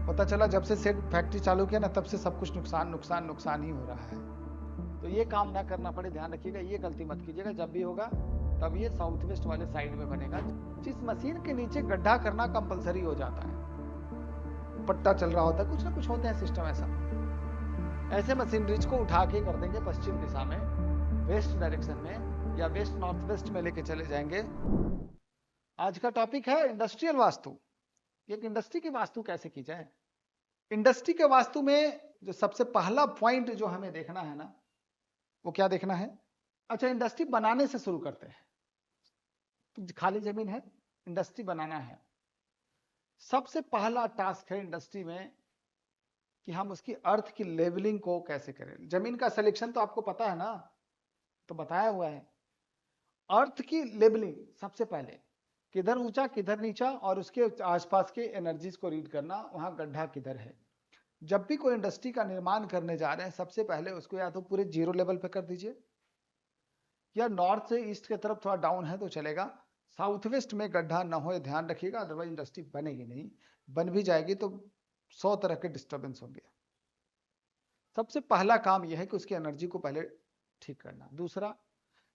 पता चला जब से सेट फैक्ट्री चालू किया ना तब से सब कुछ नुकसान नुकसान नुकसान ही हो रहा है। तो ये काम ना करना पड़े, ध्यान रखिएगा, ये गलती मत कीजिएगा। जब भी होगा तब ये साउथ वेस्ट वाले साइड में बनेगा। जिस मशीन के नीचे गड्ढा करना कंपलसरी हो जाता है, पट्टा चल रहा होता है, कुछ ना कुछ होते हैं सिस्टम ऐसा, ऐसे मशीनरीज को उठा के कर देंगे पश्चिम दिशा में, वेस्ट डायरेक्शन में, या वेस्ट नॉर्थ वेस्ट में लेके चले जाएंगे। आज का टॉपिक है इंडस्ट्रियल वास्तु। एक इंडस्ट्री की वास्तु कैसे की जाए। इंडस्ट्री के वास्तु में जो सबसे पहला पॉइंट जो हमें देखना है ना, वो क्या देखना है। अच्छा, इंडस्ट्री बनाने से शुरू करते हैं। तो खाली जमीन है, इंडस्ट्री बनाना है। सबसे पहला टास्क है इंडस्ट्री में कि हम उसकी अर्थ की लेवलिंग को कैसे करें। जमीन का सिलेक्शन तो आपको पता है ना, तो बताया हुआ है। अर्थ की लेबलिंग सबसे पहले, किधर ऊंचा किधर नीचा, और उसके आसपास के एनर्जीज को रीड करना, वहां गड्ढा किधर है। जब भी कोई इंडस्ट्री का निर्माण करने जा रहे हैं, सबसे पहले उसको या तो पूरे जीरो लेवल पे कर दीजिए, या नॉर्थ से ईस्ट की तरफ थोड़ा डाउन है तो चलेगा। साउथ वेस्ट में गड्ढा ना हो, ध्यान रखिएगा, अदरवाइज इंडस्ट्री बनेगी नहीं। बन भी जाएगी तो 100 तरह के डिस्टर्बेंस होंगे। सबसे पहला काम यह है कि उसकी एनर्जी को पहले ठीक करना। दूसरा,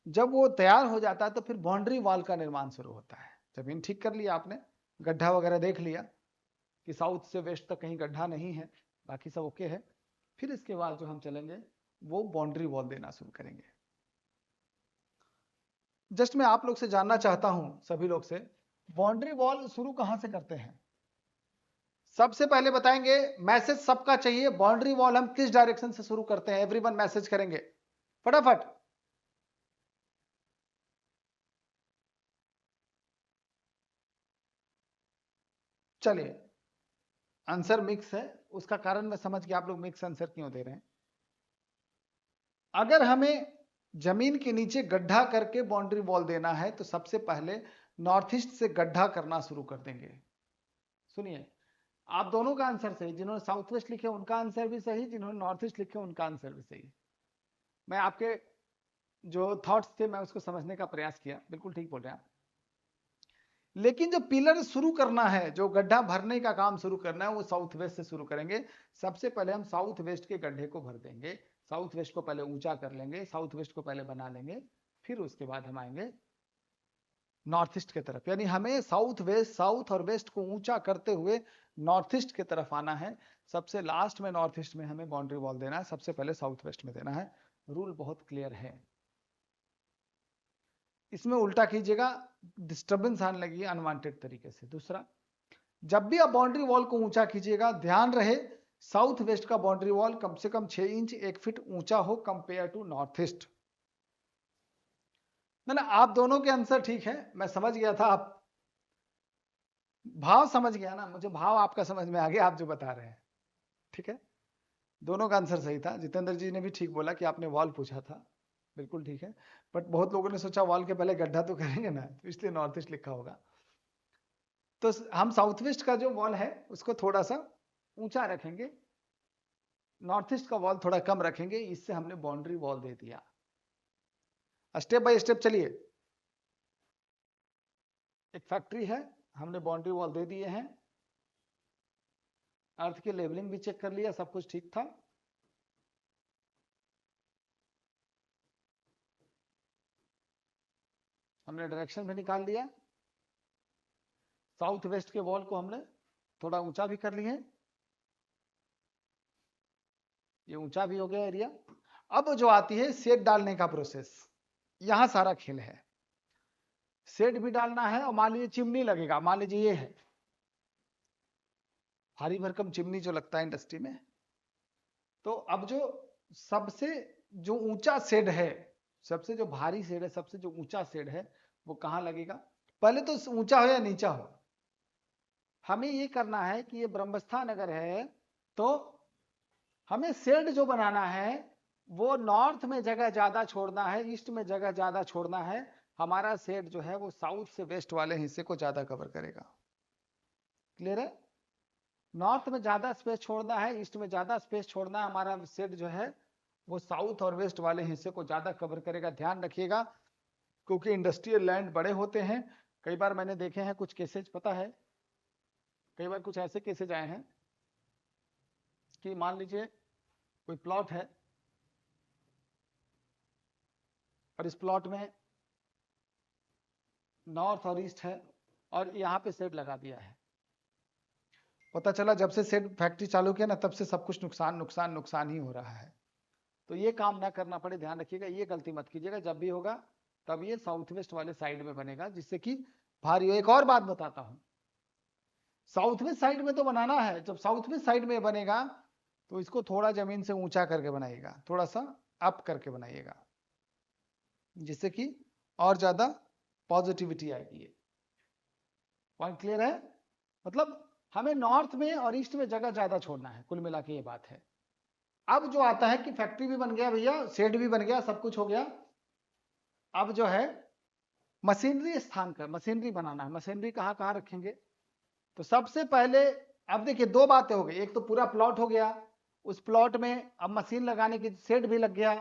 जब वो तैयार हो जाता है तो फिर बाउंड्री वॉल का निर्माण शुरू होता है। जमीन ठीक कर लिया आपने, गड्ढा वगैरह देख लिया कि साउथ से वेस्ट तक कहीं गड्ढा नहीं है, बाकी सब ओके है। फिर इसके बाद जो हम चलेंगे वो बाउंड्री वॉल देना शुरू करेंगे। जस्ट मैं आप लोग से जानना चाहता हूं, सभी लोग से, बाउंड्री वॉल शुरू कहां से करते हैं। सबसे पहले बताएंगे, मैसेज सबका चाहिए, बाउंड्री वॉल हम किस डायरेक्शन से शुरू करते हैं। एवरीवन मैसेज करेंगे फटाफट। चलिए, आंसर मिक्स है, उसका कारण मैं समझ गया आप लोग मिक्स आंसर क्यों दे रहे हैं। अगर हमें जमीन के नीचे गड्ढा करके बाउंड्री वॉल देना है तो सबसे पहले नॉर्थ ईस्ट से गड्ढा करना शुरू कर देंगे। सुनिए, आप दोनों का आंसर सही, जिन्होंने साउथ वेस्ट लिखे उनका आंसर भी सही, जिन्होंने नॉर्थ ईस्ट लिखे उनका आंसर भी सही। मैं आपके जो थॉट्स थे मैं उसको समझने का प्रयास किया, बिल्कुल ठीक बोल रहे हैं आप। लेकिन जो पिलर शुरू करना है, जो गड्ढा भरने का काम शुरू करना है, वो साउथ वेस्ट से शुरू करेंगे। सबसे पहले हम साउथ वेस्ट के गड्ढे को भर देंगे, साउथ वेस्ट को पहले ऊंचा कर लेंगे, साउथ वेस्ट को पहले बना लेंगे, फिर उसके बाद हम आएंगे नॉर्थ ईस्ट की तरफ। यानी हमें साउथ वेस्ट, साउथ और वेस्ट को ऊंचा करते हुए नॉर्थ ईस्ट की तरफ आना है। सबसे लास्ट में नॉर्थ ईस्ट में हमें बाउंड्री वॉल देना है, सबसे पहले साउथ वेस्ट में देना है। रूल बहुत क्लियर है। इसमें उल्टा कीजिएगा, डिस्टर्बेंस आने लगी अनवांटेड तरीके से। दूसरा, जब भी आप बाउंड्री वॉल को ऊंचा कीजिएगा, ध्यान रहे साउथ वेस्ट का बाउंड्री वॉल कम से कम 6 इंच 1 फीट ऊंचा हो कंपेयर टू नॉर्थ ईस्ट। ना आप दोनों के आंसर ठीक है, मैं समझ गया था, आप भाव समझ गया ना, मुझे भाव आपका समझ में आ गया, आप जो बता रहे हैं ठीक है। दोनों का आंसर सही था। जितेंद्र जी ने भी ठीक बोला कि आपने वॉल पूछा था, बिल्कुल ठीक है। बट बहुत लोगों ने सोचा वॉल के पहले गड्ढा तो करेंगे ना, तो इसलिए नॉर्थ ईस्ट लिखा होगा। तो हम साउथ वेस्ट का जो वॉल है उसको थोड़ा सा ऊंचा रखेंगे, नॉर्थ ईस्ट का वॉल थोड़ा कम रखेंगे, इससे हमने बाउंड्री वॉल दे दिया। स्टेप बाय स्टेप चलिए। एक फैक्ट्री है, हमने बाउंड्री वॉल दे दिए हैं, अर्थ की लेवलिंग भी चेक कर लिया, सब कुछ ठीक था। हमने डायरेक्शन भी निकाल लिया, साउथ वेस्ट के वॉल को हमने थोड़ा ऊंचा भी कर लिए, ये ऊंचा भी हो गया एरिया। अब जो आती है शेड डालने का प्रोसेस, यहां सारा खेल है। शेड भी डालना है, और मान लीजिए चिमनी लगेगा, मान लीजिए ये है भारी भरकम चिमनी जो लगता है इंडस्ट्री में। तो अब जो सबसे जो ऊंचा शेड है, सबसे जो भारी शेड है, सबसे जो ऊंचा शेड है, वो कहां लगेगा। पहले तो ऊंचा हो या नीचा हो, हमें ये करना है कि ये ब्रह्मस्थान अगर है तो हमें शेड जो बनाना है वो नॉर्थ में जगह ज्यादा छोड़ना है, ईस्ट में जगह ज्यादा छोड़ना है। हमारा शेड जो है वो साउथ से वेस्ट वाले हिस्से को ज्यादा कवर करेगा। क्लियर है। नॉर्थ में ज्यादा स्पेस छोड़ना है, ईस्ट में ज्यादा स्पेस छोड़ना है। हमारा शेड जो है वो साउथ और वेस्ट वाले हिस्से को ज्यादा कवर करेगा। ध्यान रखिएगा, क्योंकि इंडस्ट्रियल लैंड बड़े होते हैं। कई बार मैंने देखे हैं कुछ केसेज, पता है कई बार कुछ ऐसे केसेज आए हैं कि मान लीजिए कोई प्लॉट है और इस प्लॉट में नॉर्थ और ईस्ट है और यहाँ पे शेड लगा दिया है। पता चला जब से शेड फैक्ट्री चालू किया ना तब से सब कुछ नुकसान नुकसान नुकसान ही हो रहा है। तो ये काम ना करना पड़े, ध्यान रखिएगा, ये गलती मत कीजिएगा। जब भी होगा तब ये साउथ वेस्ट वाले साइड में बनेगा, जिससे कि भारी हो। एक और बात बताता हूं, साउथ वेस्ट साइड में तो बनाना है। जब साउथ वेस्ट साइड में बनेगा तो इसको थोड़ा जमीन से ऊंचा करके बनाइएगा, थोड़ा सा अप करके बनाइएगा, जिससे कि और ज्यादा पॉजिटिविटी आएगी। ये पॉइंट क्लियर है? मतलब हमें नॉर्थ में और ईस्ट में जगह ज्यादा छोड़ना है, कुल मिला के ये बात है। अब जो आता है कि फैक्ट्री भी बन गया भैया, शेड भी बन गया, सब कुछ हो गया। अब जो है मशीनरी स्थान का, मशीनरी बनाना है। मशीनरी कहाँ कहाँ रखेंगे? तो सबसे पहले अब देखिए दो बातें हो गई। एक तो पूरा प्लॉट हो गया, उस प्लॉट में अब मशीन लगाने की शेड भी लग गया।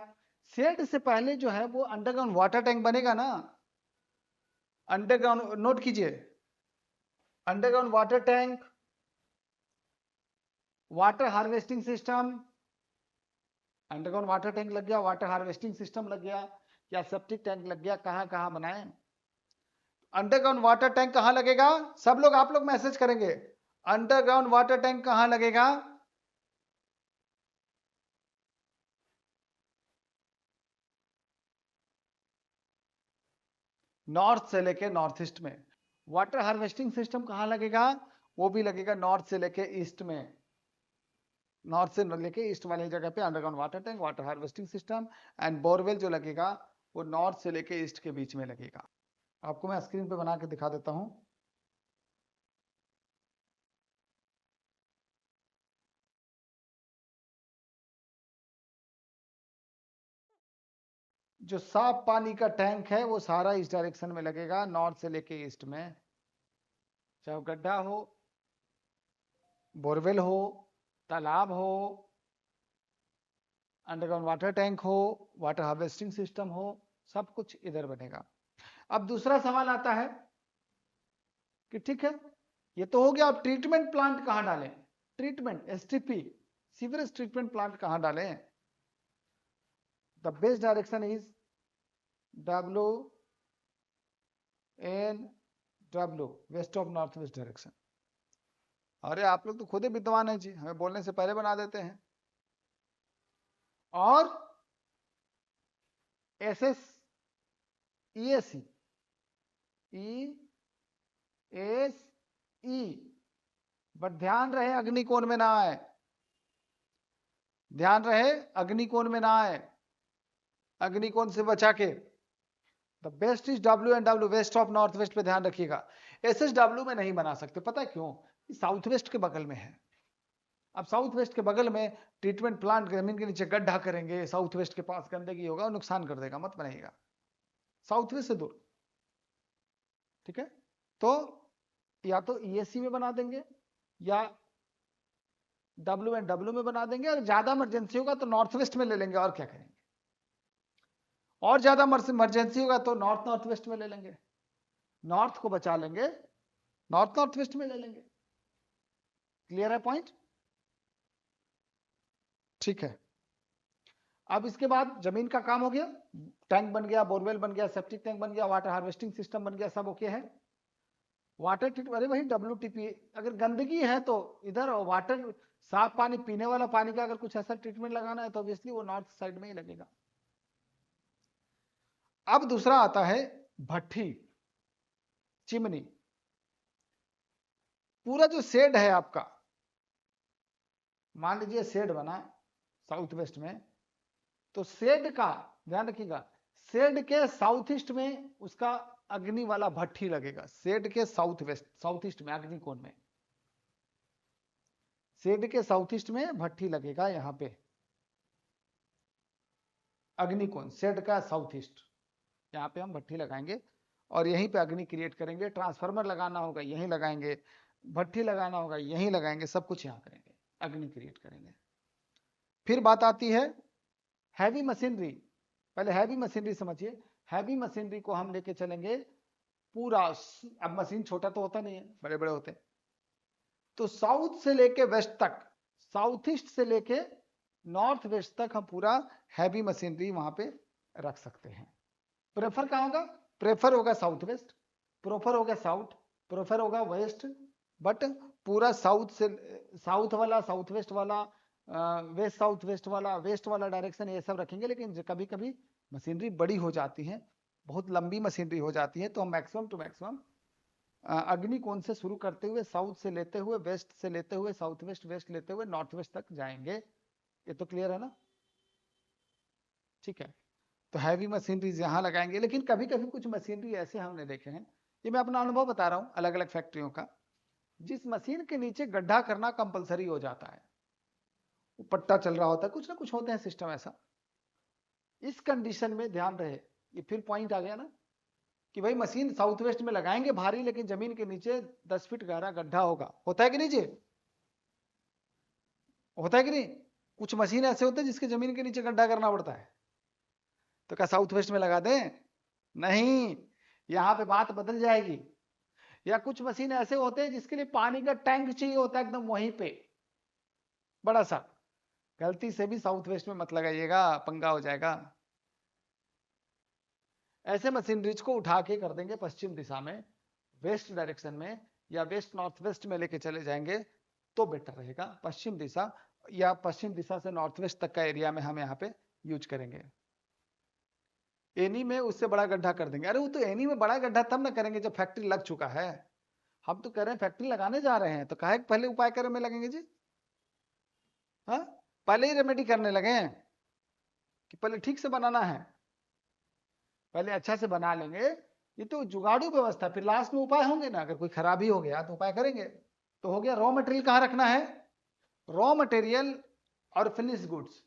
शेड से पहले जो है वो अंडरग्राउंड वाटर टैंक बनेगा ना, अंडरग्राउंड, नोट कीजिए, underground water tank, water harvesting system. Underground water tank लग गया, वाटर हार्वेस्टिंग सिस्टम लग गया, या सेप्टिक टैंक लग गया। कहां कहां बनाए? अंडरग्राउंड वाटर टैंक कहां लगेगा? सब लोग, आप लोग मैसेज करेंगे, अंडरग्राउंड वाटर टैंक कहां लगेगा? नॉर्थ से लेके नॉर्थ ईस्ट में। वाटर हार्वेस्टिंग सिस्टम कहां लगेगा? वो भी लगेगा नॉर्थ से लेके ईस्ट में। नॉर्थ से लेके ईस्ट वाली जगह पे underground water tank, water harvesting system and borewell जो लगेगा वो नॉर्थ से लेके ईस्ट के बीच में लगेगा। आपको मैं स्क्रीन पे बना के दिखा देता हूं। जो साफ पानी का टैंक है वो सारा इस डायरेक्शन में लगेगा, नॉर्थ से लेके ईस्ट में। चाहे गड्ढा हो, बोरवेल हो, तालाब हो, अंडरग्राउंड वाटर टैंक हो, वाटर हार्वेस्टिंग सिस्टम हो, सब कुछ इधर बनेगा। अब दूसरा सवाल आता है कि ठीक है, ये तो हो गया, अब ट्रीटमेंट प्लांट कहां डालें? Treatment, STP, sewerage treatment plant कहां डालें? The best direction is W N W, west of north west direction. अरे आप लोग तो खुद ही विद्वान हैं जी, हमें बोलने से पहले बना देते हैं। और SS EAC, EAC, बट ध्यान रहे अग्निकोण में ना आए, ध्यान रहे अग्निकोण में ना आए, अग्निकोण से बचा के। The best is WNW, west of north west पे ध्यान रखिएगा। SSW में नहीं बना सकते, पता है क्यों? साउथ वेस्ट के बगल में है। अब साउथ वेस्ट के बगल में ट्रीटमेंट प्लांट जमीन के नीचे गड्ढा करेंगे, साउथ वेस्ट के पास गंदगी होगा और नुकसान कर देगा, मत बनाइएगा, साउथ वेस्ट से दूर। ठीक है, तो या तो EAC में बना देंगे या WNW में बना देंगे, और ज्यादा इमरजेंसी होगा तो नॉर्थ वेस्ट में ले लेंगे, और क्या करेंगे? और ज्यादा इमरजेंसी होगा तो नॉर्थ नॉर्थ वेस्ट में ले लेंगे, नॉर्थ को बचा लेंगे, नॉर्थ नॉर्थ वेस्ट में ले लेंगे। क्लियर है पॉइंट? ठीक है, अब इसके बाद जमीन का काम हो गया, टैंक बन गया, बोरवेल बन गया, सेप्टिक टैंक बन गया, वाटर हार्वेस्टिंग सिस्टम बन गया, सब ओके है। वाटर ट्रीटमेंट, अरे वही WTP, अगर गंदगी है तो इधर वाटर, साफ पानी, पीने वाला पानी का अगर कुछ ऐसा ट्रीटमेंट लगाना है तो ऑब्वियसली वो नॉर्थ साइड में ही लगेगा। अब दूसरा आता है भट्ठी, चिमनी। पूरा जो शेड है आपका, मान लीजिए शेड बना साउथ वेस्ट में, तो शेड का ध्यान रखिएगा, शेड के साउथ ईस्ट में उसका अग्नि वाला भट्ठी लगेगा। शेड के साउथ वेस्ट, साउथ ईस्ट में अग्नि कोण में, शेड के साउथ ईस्ट में भट्ठी लगेगा, यहां पे अग्नि कोण, शेड का साउथ ईस्ट, यहाँ पे हम भट्ठी लगाएंगे और यहीं पे अग्नि क्रिएट करेंगे। ट्रांसफार्मर लगाना होगा यहीं लगाएंगे, भट्ठी लगाना होगा यहीं लगाएंगे, सब कुछ यहाँ करेंगे, अग्नि क्रिएट करेंगे। फिर बात आती है हैवी मशीनरी। पहले हैवी मशीनरी समझिए। हैवी मशीनरी को हम लेके चलेंगे पूरा, अब मशीन छोटा तो होता नहीं है, बड़े बड़े होते हैं, तो साउथ से लेके वेस्ट तक साउथ ईस्ट से लेके नॉर्थ वेस्ट तक हम पूरा हैवी मशीनरी वहां पे रख सकते हैं। प्रेफर कहाँ होगा? प्रेफर होगा साउथ वेस्ट, प्रेफर होगा साउथ, प्रेफर होगा वेस्ट, बट पूरा साउथ से साउथ वाला, साउथ वेस्ट वाला, वेस्ट साउथ वेस्ट वाला डायरेक्शन ये सब रखेंगे। लेकिन कभी कभी मशीनरी बड़ी हो जाती है, बहुत लंबी मशीनरी हो जाती है, तो हम मैक्सिमम टू मैक्सिमम अग्निकोण से शुरू करते हुए साउथ से लेते हुए वेस्ट से लेते हुए साउथ वेस्ट, वेस्ट लेते हुए नॉर्थ वेस्ट तक जाएंगे। ये तो क्लियर है ना? ठीक है, तो हैवी मशीनरीज यहाँ लगाएंगे। लेकिन कभी कभी कुछ मशीनरी ऐसे हमने देखे हैं, ये मैं अपना अनुभव बता रहा हूँ अलग अलग फैक्ट्रियों का, जिस मशीन के नीचे गड्ढा करना कंपलसरी हो जाता है, पट्टा चल रहा होता है, कुछ ना कुछ होते हैं सिस्टम ऐसा। इस कंडीशन में ध्यान रहे, ये फिर पॉइंट आ गया ना कि भाई मशीन साउथ वेस्ट में लगाएंगे भारी, लेकिन जमीन के नीचे 10 फीट गहरा गड्ढा होगा। होता है कि नहीं जी? होता है कि नहीं? कुछ मशीन ऐसे होते हैं जिसके जमीन के नीचे गड्ढा करना पड़ता है, तो क्या साउथ वेस्ट में लगा दें? नहीं, यहां पे बात बदल जाएगी। या कुछ मशीन ऐसे होते हैं जिसके लिए पानी का टैंक चाहिए होता है एकदम वहीं पे बड़ा सा, गलती से भी साउथ वेस्ट में मत लगाइएगा, पंगा हो जाएगा। ऐसे मशीनरीज को उठा के कर देंगे पश्चिम दिशा में, वेस्ट डायरेक्शन में, या वेस्ट नॉर्थ वेस्ट में लेके चले जाएंगे तो बेटर रहेगा। पश्चिम दिशा या पश्चिम दिशा से नॉर्थ वेस्ट तक का एरिया में हम यहाँ पे यूज करेंगे। एनी में उससे बड़ा गड्ढा कर देंगे। अरे वो तो एनी में बड़ा गड्ढा तब ना करेंगे जब फैक्ट्री लग चुका है। हम तो कह रहे हैं फैक्ट्री लगाने जा रहे हैं, तो काहे पहले उपाय करने में लगेंगे जी? हाँ, पहले ही रेमेडी करने लगे कि पहले ठीक से बनाना है, पहले अच्छा से बना लेंगे। ये तो जुगाड़ू व्यवस्था, फिर लास्ट में उपाय होंगे ना। अगर कोई खराबी हो गया तो उपाय करेंगे। तो हो गया, रॉ मटेरियल कहाँ रखना है? रॉ मटेरियल और फिनिश गुड्स।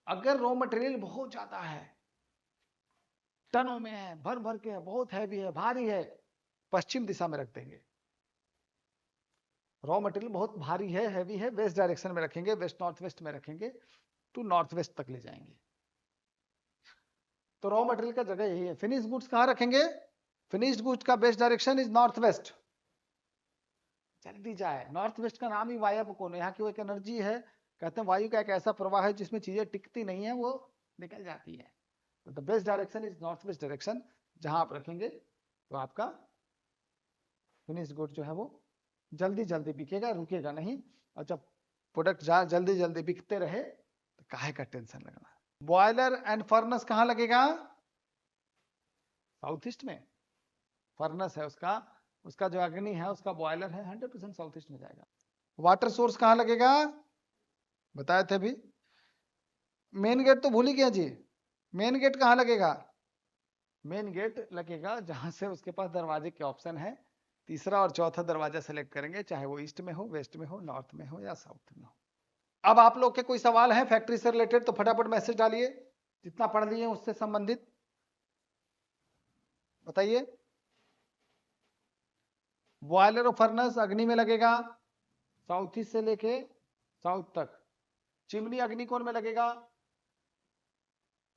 अगर रॉ मटेरियल बहुत ज्यादा है, टनों में है, भर भर के है, बहुत हैवी है, भारी है, पश्चिम दिशा में रख देंगे। रॉ मटेरियल बहुत भारी है, हैवी है, वेस्ट डायरेक्शन में रखेंगे, वेस्ट नॉर्थ वेस्ट में रखेंगे, टू नॉर्थ वेस्ट तक ले जाएंगे। तो रॉ मटेरियल का जगह यही है। फिनिश गुड्स कहाँ रखेंगे? फिनिश्ड गुड्स का best direction is north west. जल्दी जाए, नॉर्थ वेस्ट का नाम ही वायु कोण, यहाँ की वो एक एनर्जी है, कहते हैं वायु का एक ऐसा प्रवाह है जिसमें चीजें टिकती नहीं है, वो निकल जाती है। तो the best direction is north west direction. जहां आप रखेंगे तो आपका फिनिश गुड जो है वो जल्दी जल्दी बिकेगा, रुकेगा नहीं। और जब प्रोडक्ट जल्दी जल्दी बिकते रहे तो काहे का टेंशन लगना। बॉयलर एंड फर्नेस कहाँ लगेगा? साउथ ईस्ट में। फर्नेस है उसका, उसका जो अग्नि है, उसका बॉयलर है, 100% साउथ ईस्ट में जाएगा। वाटर सोर्स कहाँ लगेगा? बताए थे अभी। मेन गेट तो भूल ही गया जी। मेन गेट कहाँ लगेगा? मेन गेट लगेगा जहां से उसके पास दरवाजे के ऑप्शन है, तीसरा और चौथा दरवाजा सेलेक्ट करेंगे, चाहे वो ईस्ट में हो, वेस्ट में हो, नॉर्थ में हो या साउथ में हो। अब आप लोग के कोई सवाल है फैक्ट्री से रिलेटेड तो फटाफट मैसेज डालिए, जितना पढ़ लिए उससे संबंधित बताइए। बॉयलर और फर्नेस अग्नि में लगेगा साउथ ईस्ट से लेके साउथ तक। चिमनी अग्नि कोण में लगेगा।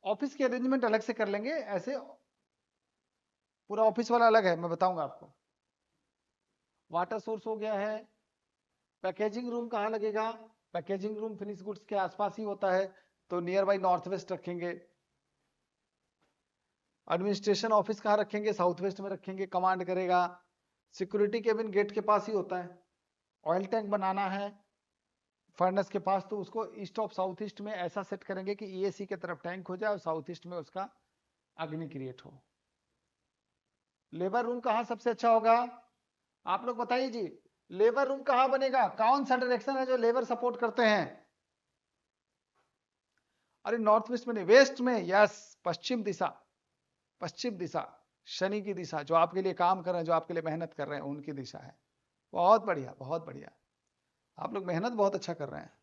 ऑफिस की अरेंजमेंट अलग से कर लेंगे, ऐसे पूरा ऑफिस वाला अलग है, मैं बताऊंगा आपको। वाटर सोर्स हो गया है। पैकेजिंग रूम कहाँ लगेगा? पैकेजिंग रूम फिनिश गुड्स के आसपास ही होता है, तो नियर बाई नॉर्थ वेस्ट रखेंगे। एडमिनिस्ट्रेशन ऑफिस कहाँ रखेंगे? साउथ वेस्ट में रखेंगे, कमांड करेगा। सिक्योरिटी केबिन गेट के पास ही होता है। ऑयल टैंक बनाना है फर्नेस के पास, तो उसको ईस्ट ऑफ साउथ ईस्ट में ऐसा सेट करेंगे कि ईएसी के तरफ टैंक हो जाए और साउथ ईस्ट में उसका अग्नि क्रिएट हो। लेबर रूम कहाँ सबसे अच्छा होगा? आप लोग बताइए जी, लेबर रूम कहाँ बनेगा? कौन सा डायरेक्शन है जो लेबर सपोर्ट करते हैं? अरे नॉर्थ वेस्ट में नहीं, वेस्ट में। यस, पश्चिम दिशा। पश्चिम दिशा शनि की दिशा, जो आपके लिए काम कर रहे हैं, जो आपके लिए मेहनत कर रहे हैं, उनकी दिशा है। बहुत बढ़िया, बहुत बढ़िया। आप लोग मेहनत बहुत अच्छा कर रहे हैं।